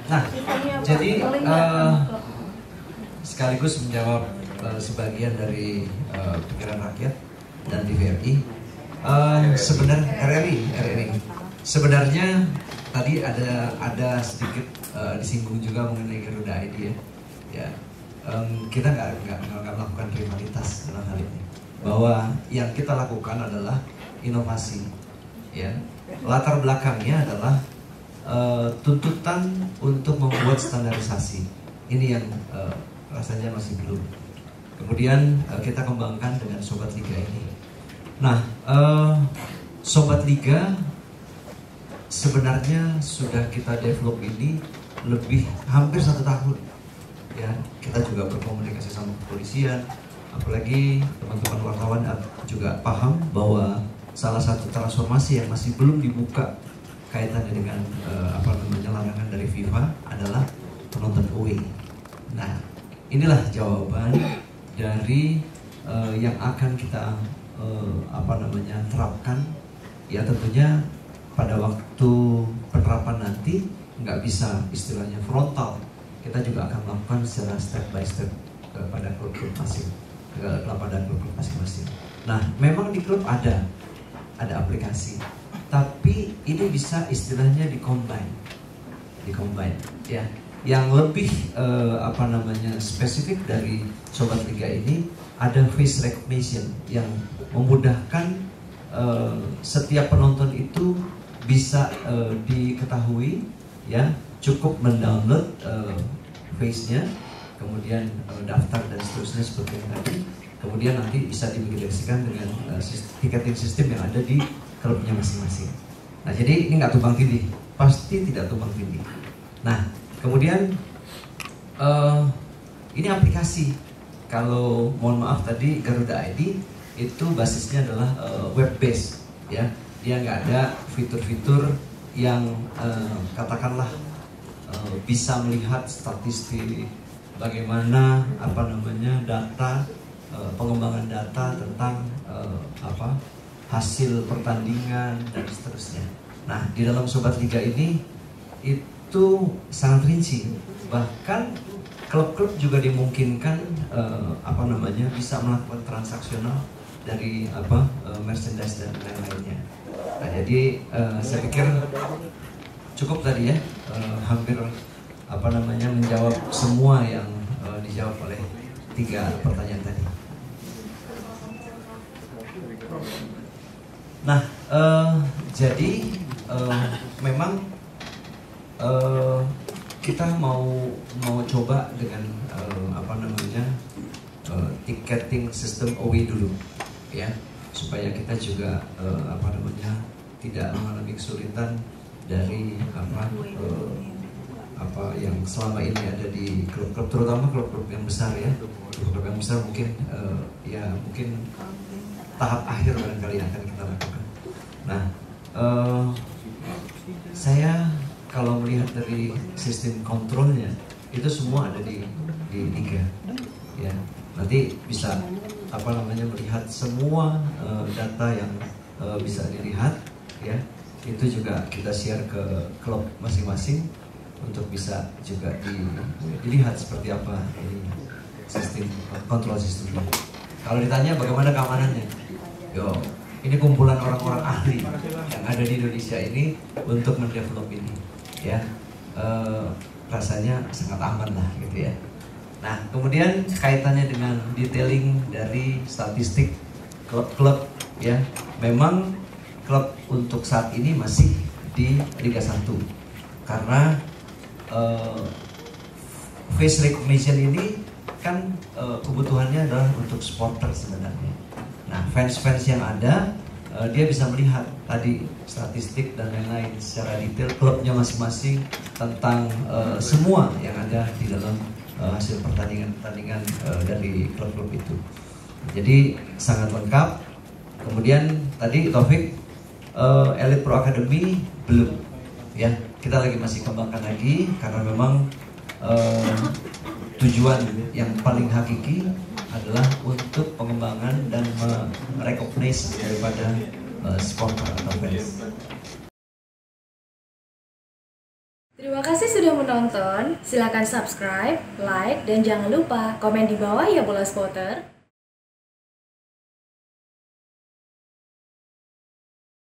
Nah, jadi sekaligus menjawab sebagian dari pikiran rakyat dan TVRI. Sebenarnya RRI. Sebenarnya tadi ada sedikit disinggung juga mengenai Garuda ID ya. Kita nggak melakukan rivalitas dalam hal ini. Bahwa yang kita lakukan adalah inovasi, ya. Latar belakangnya adalah tuntutan untuk membuat standarisasi. Ini yang rasanya masih belum. Kemudian kita kembangkan dengan Sobat Liga ini. Nah, Sobat Liga sebenarnya sudah kita develop ini lebih hampir 1 tahun. Ya, kita juga berkomunikasi sama kepolisian, apalagi teman-teman wartawan juga paham bahwa salah satu transformasi yang masih belum dibuka kaitannya dengan larangan dari FIFA adalah penonton away. Nah, inilah jawaban dari yang akan kita terapkan. Ya, tentunya pada waktu penerapan nanti nggak bisa istilahnya frontal. Kita juga akan melakukan secara step by step kepada klub-klub masing-masing. Nah, memang di klub ada aplikasi, tapi ini bisa istilahnya dikombine, ya. Yang lebih spesifik dari Sobat Liga ini ada face recognition yang memudahkan setiap penonton itu bisa diketahui, ya. Cukup mendownload face-nya, kemudian daftar dan seterusnya seperti yang tadi. Kemudian nanti bisa diintegrasikan dengan ticketing system yang ada di klubnya masing-masing. Nah, jadi ini nggak tumpang tindih, pasti tidak tumpang tindih. Nah, kemudian ini aplikasi. Kalau mohon maaf tadi Garuda ID itu basisnya adalah web based, ya. Dia nggak ada fitur-fitur yang katakanlah bisa melihat statistik bagaimana data pengembangan data tentang hasil pertandingan dan seterusnya. Nah, di dalam Sobat Liga ini itu sangat rinci. Bahkan klub-klub juga dimungkinkan bisa melakukan transaksional dari merchandise dan lain-lainnya. Nah, jadi saya pikir cukup tadi ya, hampir menjawab semua yang dijawab oleh 3 pertanyaan tadi. Nah, jadi memang kita mau coba dengan ticketing sistem away dulu, ya, supaya kita juga tidak mengalami kesulitan dari yang selama ini ada di klub-klub, terutama klub-klub yang besar, ya. Klub-klub yang besar mungkin tahap akhir barangkali akan kita lakukan. Nah, saya kalau melihat dari sistem kontrolnya itu semua ada di Liga, ya. Nanti bisa melihat semua data yang bisa dilihat, ya. Itu juga kita share ke klub masing-masing untuk bisa juga dilihat seperti apa ini sistem kontrol sistemnya. Kalau ditanya bagaimana keamanannya, ini kumpulan orang-orang ahli yang ada di Indonesia ini untuk mendevelop ini, ya. Rasanya sangat aman lah, gitu ya. Nah, kemudian kaitannya dengan detailing dari statistik klub-klub, ya. Memang klub untuk saat ini masih di Liga 1 karena face recognition ini kan kebutuhannya adalah untuk supporter sebenarnya. Nah, fans-fans yang ada dia bisa melihat tadi statistik dan lain-lain secara detail klubnya masing-masing tentang semua yang ada di dalam hasil pertandingan dari klub-klub itu. Jadi sangat lengkap. Kemudian tadi Taufik, Elite Pro Academy belum, ya. Kita masih kembangkan lagi karena memang tujuan yang paling hakiki adalah untuk pengembangan dan merecognize daripada supporter atau fans. Terima kasih sudah menonton. Silakan subscribe, like, dan jangan lupa komen di bawah ya Bola Spotter.